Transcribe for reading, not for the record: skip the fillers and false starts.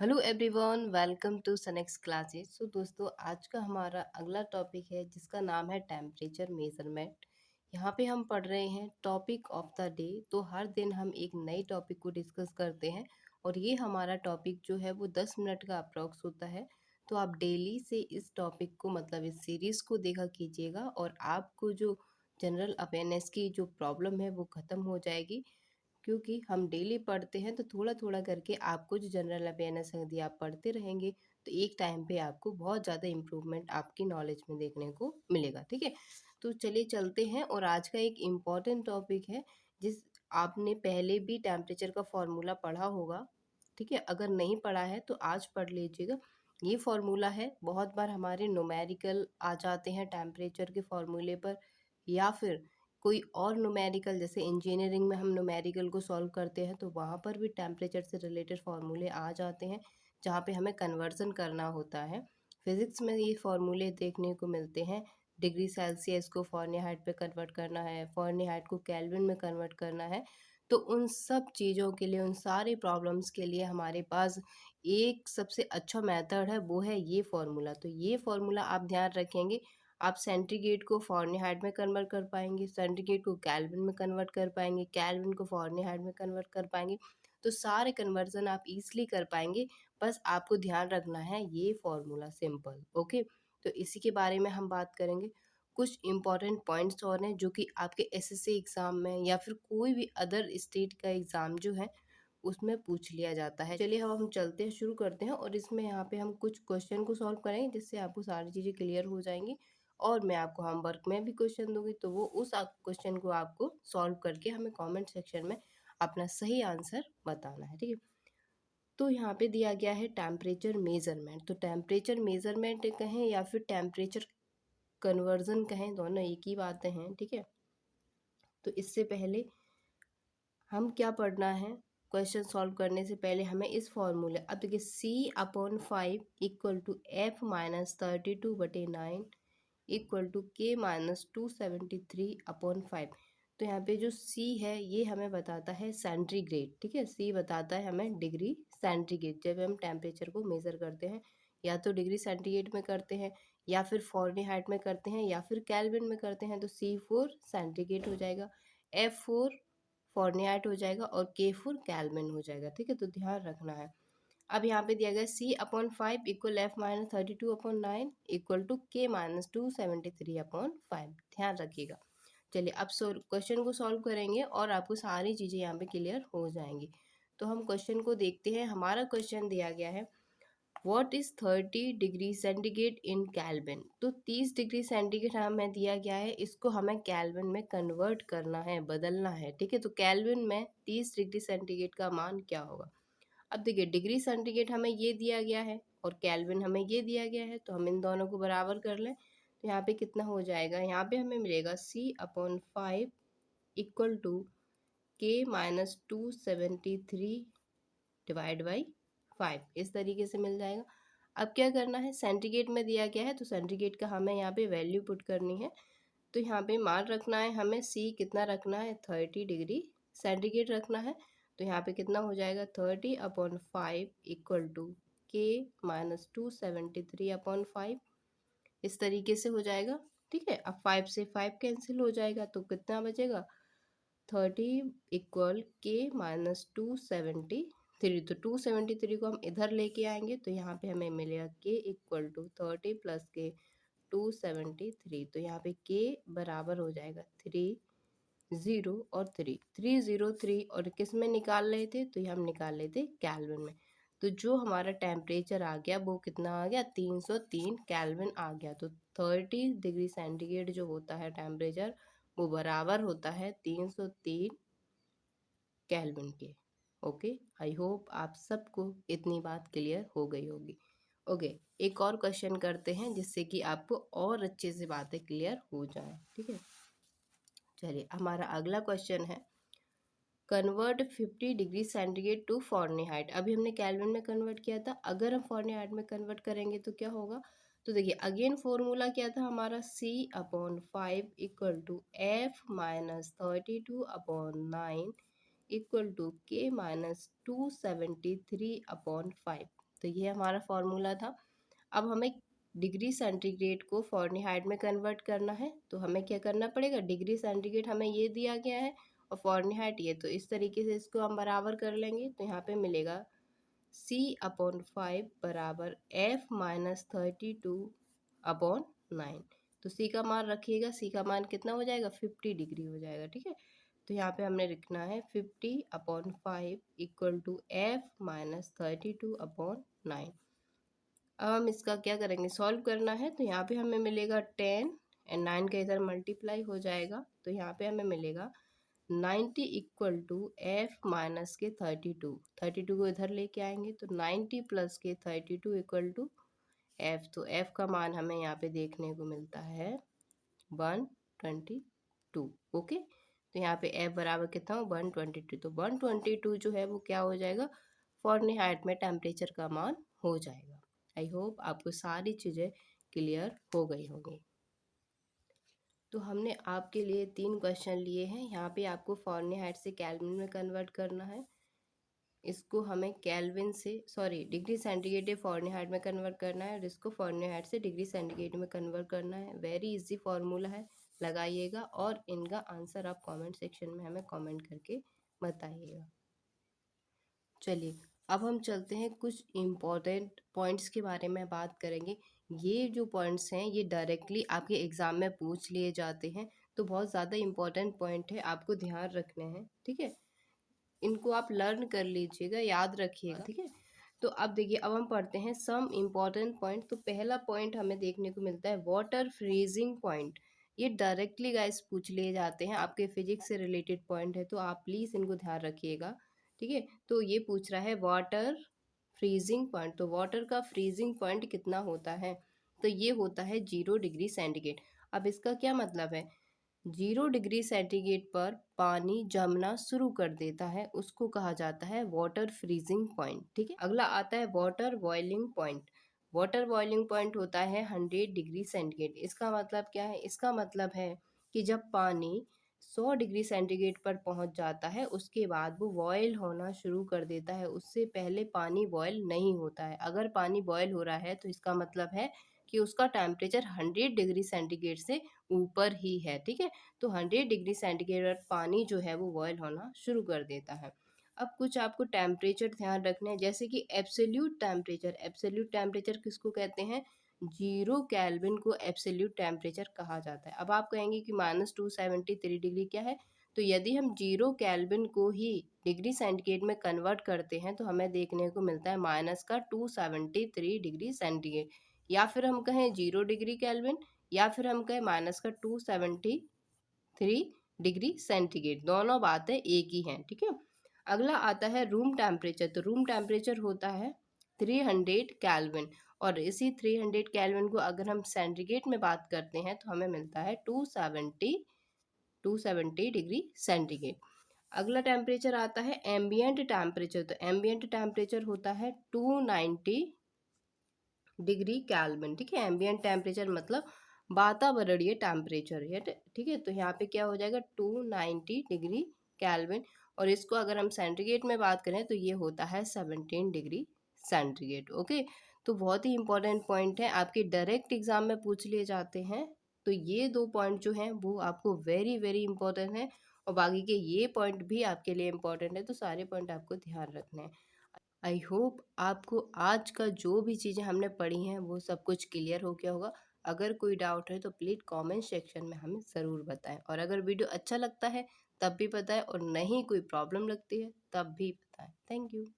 Hello everyone, welcome to Sanex classes. दोस्तों, आज का हमारा अगला टॉपिक है जिसका नाम है टेम्परेचर मेजरमेंट। यहाँ पे हम पढ़ रहे हैं टॉपिक ऑफ द डे। तो हर दिन हम एक नई टॉपिक को डिस्कस करते हैं और ये हमारा टॉपिक जो है वो 10 मिनट का अप्रॉक्स होता है। तो आप डेली से इस टॉपिक को मतलब इस सीरीज़ को देखा कीजिएगा और आपको जो जनरल अवेयरनेस की जो प्रॉब्लम है वो ख़त्म हो जाएगी। क्योंकि हम डेली पढ़ते हैं तो थोड़ा थोड़ा करके आपको जो जनरल अवेयरनेस है यदि आप पढ़ते रहेंगे तो एक टाइम पे आपको बहुत ज़्यादा इम्प्रूवमेंट आपकी नॉलेज में देखने को मिलेगा। ठीक है, तो चलिए चलते हैं। और आज का एक इम्पॉर्टेंट टॉपिक है जिस आपने पहले भी टेम्परेचर का फॉर्मूला पढ़ा होगा। ठीक है, अगर नहीं पढ़ा है तो आज पढ़ लीजिएगा। ये फॉर्मूला है, बहुत बार हमारे न्यूमेरिकल आ जाते हैं टेम्परेचर के फॉर्मूले पर, या फिर कोई और न्यूमेरिकल, जैसे इंजीनियरिंग में हम न्यूमेरिकल को सॉल्व करते हैं तो वहाँ पर भी टेम्परेचर से रिलेटेड फार्मूले आ जाते हैं जहाँ पे हमें कन्वर्जन करना होता है। फिजिक्स में ये फार्मूले देखने को मिलते हैं। डिग्री सेल्सियस को फ़ारेनहाइट पे कन्वर्ट करना है, फ़ारेनहाइट को केल्विन में कन्वर्ट करना है। तो उन सब चीज़ों के लिए, उन सारे प्रॉब्लम्स के लिए हमारे पास एक सबसे अच्छा मेथड है, वो है ये फार्मूला। तो ये फार्मूला आप ध्यान रखेंगे। आप सेंटीग्रेड को फ़ारेनहाइट में कन्वर्ट कर पाएंगे, सेंटीग्रेड को केल्विन में कन्वर्ट कर पाएंगे, केल्विन को फ़ारेनहाइट में कन्वर्ट कर पाएंगे। तो सारे कन्वर्जन आप ईजिली कर पाएंगे। बस आपको ध्यान रखना है ये फॉर्मूला, सिंपल। ओके, तो इसी के बारे में हम बात करेंगे। कुछ इंपॉर्टेंट पॉइंट्स और हैं जो कि आपके एसएससी एग्ज़ाम में या फिर कोई भी अदर स्टेट का एग्ज़ाम जो है उसमें पूछ लिया जाता है। चलिए हम चलते हैं, शुरू करते हैं। और इसमें यहाँ पे हम कुछ क्वेश्चन को सॉल्व करेंगे जिससे आपको सारी चीज़ें क्लियर हो जाएंगी। और मैं आपको होमवर्क में भी क्वेश्चन दूंगी, तो वो उस क्वेश्चन को आपको सॉल्व करके हमें कमेंट सेक्शन में अपना सही आंसर बताना है। ठीक है, तो यहाँ पे दिया गया है टेम्परेचर मेजरमेंट। तो टेम्परेचर मेजरमेंट कहें या फिर टेम्परेचर कन्वर्जन कहें, दोनों एक ही बातें हैं। ठीक है, तो इससे पहले हम क्या पढ़ना है, क्वेश्चन सॉल्व करने से पहले हमें इस फॉर्मूले, अब देखिए C/5 equal to F-32/9 equal to K-273/5। तो यहाँ पे जो C है ये हमें बताता है सेंटीग्रेड। ठीक है, C बताता है हमें डिग्री सेंटीग्रेड। जब हम टेम्परेचर को मेज़र करते हैं या तो डिग्री सेंटीग्रेड में करते हैं या फिर फ़ारेनहाइट में करते हैं या फिर केल्विन में करते हैं, तो C4 सेंटीग्रेड हो जाएगा, F4 फ़ारेनहाइट हो जाएगा और K4 केल्विन हो जाएगा। ठीक है, तो ध्यान रखना है। अब यहाँ पे दिया गया C/5 equal F-32/9 equal to K-273/5। ध्यान रखिएगा। चलिए अब क्वेश्चन को सॉल्व करेंगे और आपको सारी चीज़ें यहाँ पे क्लियर हो जाएंगी। तो हम क्वेश्चन को देखते हैं। हमारा क्वेश्चन दिया गया है, what is 30 degree centigrade in kelvin. तो 30 डिग्री सेंटीग्रेड हमें दिया गया है, इसको हमें केल्विन में कन्वर्ट करना है, बदलना है। ठीक है, तो केल्विन में 30 डिग्री सेंटीग्रेड का मान क्या होगा। अब देखिए, डिग्री सेंटीग्रेड हमें ये दिया गया है और केल्विन हमें ये दिया गया है, तो हम इन दोनों को बराबर कर लें। तो यहाँ पे कितना हो जाएगा, यहाँ पे हमें मिलेगा C/5 equal to K-273 divide by 5, इस तरीके से मिल जाएगा। अब क्या करना है, सेंटीग्रेड में दिया गया है तो सेंटीग्रेड का हमें यहाँ पे वैल्यू पुट करनी है। तो यहाँ पे मान रखना है हमें, C कितना रखना है, 30 डिग्री सेंटीग्रेड रखना है। तो यहाँ पे कितना हो जाएगा, 30/5 इक्वल टू K-273/5, इस तरीके से हो जाएगा। ठीक है, अब 5 से 5 कैंसिल हो जाएगा तो कितना बचेगा, 30 इक्वल K-273। तो 273 को हम इधर लेके आएंगे तो यहाँ पे हमें मिलेगा K इक्वल टू 30 प्लस के 273। तो यहाँ पे K बराबर हो जाएगा 3 0 और 3 303। और किस में निकाल रहे थे, तो ये हम निकाल रहे थे केल्विन में। तो जो हमारा टेम्परेचर आ गया वो कितना आ गया, 303 केल्विन आ गया। तो 30 डिग्री सेंटीग्रेड जो होता है टेम्परेचर, वो बराबर होता है 303 केल्विन के। ओके, आई होप आप सबको इतनी बात क्लियर हो गई होगी। ओके, एक और क्वेश्चन करते हैं जिससे कि आपको और अच्छे से बातें क्लियर हो जाए। ठीक है, चलिए हमारा अगला क्वेश्चन है, convert 50 degree centigrade to Fahrenheit. अभी हमने केल्विन में कन्वर्ट किया था, अगर हम फ़ारेनहाइट में कन्वर्ट करेंगे तो क्या होगा। तो देखिए अगेन फॉर्मूला क्या था हमारा, C/5 equal to F-32/9 equal to K-273/5। तो ये हमारा फॉर्मूला था। अब हमें डिग्री सेंटीग्रेड को फ़ारेनहाइट में कन्वर्ट करना है, तो हमें क्या करना पड़ेगा, डिग्री सेंटीग्रेड हमें ये दिया गया है और फ़ारेनहाइट ये, तो इस तरीके से इसको हम बराबर कर लेंगे। तो यहाँ पे मिलेगा C/5 बराबर F-32/9। तो C का मान रखिएगा, C का मान कितना हो जाएगा, 50 डिग्री हो जाएगा, ठीक है। तो यहाँ पे हमने लिखना है 50/5 इक्वल टू F-32/9। अब हम इसका क्या करेंगे, सॉल्व करना है। तो यहाँ पे हमें मिलेगा 10 एंड 9 का इधर मल्टीप्लाई हो जाएगा, तो यहाँ पे हमें मिलेगा 90 इक्वल टू F माइनस के 32 को इधर लेके आएंगे, तो 90 प्लस के 32 इक्वल टू F। तो F का मान हमें यहाँ पे देखने को मिलता है 122। ओके, तो यहाँ पे F बराबर कितना हो, 122। तो 122 जो है वो क्या हो जाएगा, फ़ारेनहाइट में टेम्परेचर का मान हो जाएगा। आई होप आपको सारी चीज़ें क्लियर हो गई होंगी। तो हमने आपके लिए 3 क्वेश्चन लिए हैं। यहाँ पे आपको फ़ारेनहाइट से केल्विन में कन्वर्ट करना है, इसको हमें केल्विन से डिग्री सेंटीग्रेड या फ़ारेनहाइट में कन्वर्ट करना है, और इसको फ़ारेनहाइट से डिग्री सेंटीग्रेड में कन्वर्ट करना है। वेरी इजी फार्मूला है, लगाइएगा और इनका आंसर आप कमेंट सेक्शन में हमें कमेंट करके बताइएगा। चलिए अब हम चलते हैं, कुछ इम्पोर्टेंट पॉइंट्स के बारे में बात करेंगे। ये जो पॉइंट्स हैं ये डायरेक्टली आपके एग्ज़ाम में पूछ लिए जाते हैं, तो बहुत ज़्यादा इम्पोर्टेंट पॉइंट है, आपको ध्यान रखने हैं, ठीक है। इनको आप लर्न कर लीजिएगा, याद रखिएगा, ठीक है। तो अब देखिए, अब हम पढ़ते हैं सम इम्पॉर्टेंट पॉइंट। तो पहला पॉइंट हमें देखने को मिलता है वाटर फ्रीजिंग पॉइंट। ये डायरेक्टली गाइस पूछ लिए जाते हैं, आपके फिजिक्स से रिलेटेड पॉइंट है, तो आप प्लीज़ इनको ध्यान रखिएगा, ठीक है। तो ये पूछ रहा है वाटर फ्रीजिंग पॉइंट, तो वाटर का फ्रीजिंग पॉइंट कितना होता है, तो ये होता है 0 डिग्री सेंटीग्रेड। अब इसका क्या मतलब है, 0 डिग्री सेंटीग्रेड पर पानी जमना शुरू कर देता है, उसको कहा जाता है वाटर फ्रीजिंग पॉइंट, ठीक है। अगला आता है water boiling point. Water boiling point होता है 100 डिग्री सेंटीग्रेड। इसका मतलब क्या है, इसका मतलब है कि जब पानी 100 डिग्री सेंटीग्रेड पर पहुंच जाता है, उसके बाद वो बॉयल होना शुरू कर देता है, उससे पहले पानी बॉयल नहीं होता है। अगर पानी बॉयल हो रहा है तो इसका मतलब है कि उसका टेम्परेचर 100 डिग्री सेंटीग्रेड से ऊपर ही है, ठीक है। तो 100 डिग्री सेंटीग्रेड पर पानी जो है वो बॉयल होना शुरू कर देता है। अब कुछ आपको टेम्परेचर ध्यान रखना है, जैसे कि एब्सोल्यूट टेम्परेचर। एब्सोल्यूट टेम्परेचर किसको कहते हैं, 0 केल्विन को एब्सोल्यूट टेम्परेचर कहा जाता है। अब आप कहेंगे कि -273 डिग्री क्या है, तो यदि हम 0 केल्विन को ही डिग्री सेंटीग्रेड में कन्वर्ट करते हैं तो हमें देखने को मिलता है -273 डिग्री सेंटीग्रेड। या फिर हम कहें 0 डिग्री केल्विन, या फिर हम कहें -273 डिग्री सेंटीग्रेड, दोनों बातें एक ही हैं, ठीक है। अगला आता है रूम टेम्परेचर। तो रूम टेम्परेचर होता है 300 केल्विन, और इसी 300 केल्विन को अगर हम सेंटीग्रेड में बात करते हैं तो हमें मिलता है 270 डिग्री सेंटीग्रेड। अगला टेम्परेचर आता है एम्बियंट टेम्परेचर। तो एम्बियंट टेम्परेचर होता है 290 डिग्री केल्विन, ठीक है। एम्बियंट टेम्परेचर मतलब वातावरणीय टेम्परेचर है, ठीक है। तो यहाँ पे क्या हो जाएगा 290 डिग्री केल्विन, और इसको अगर हम सेंटीग्रेड में बात करें तो ये होता है 17 डिग्री सेंटीग्रेड। ओके, तो बहुत ही इंपॉर्टेंट पॉइंट है, आपके डायरेक्ट एग्जाम में पूछ लिए जाते हैं। तो ये 2 पॉइंट जो हैं वो आपको वेरी वेरी इंपॉर्टेंट है, और बाकी के ये पॉइंट भी आपके लिए इम्पोर्टेंट है, तो सारे पॉइंट आपको ध्यान रखने हैं। आई होप आपको आज का जो भी चीज़ें हमने पढ़ी हैं वो सब कुछ क्लियर हो गया होगा। अगर कोई डाउट है तो प्लीज़ कमेंट सेक्शन में हमें ज़रूर बताएं, और अगर वीडियो अच्छा लगता है तब भी बताएं, और नहीं कोई प्रॉब्लम लगती है तब भी बताएं। Thank you.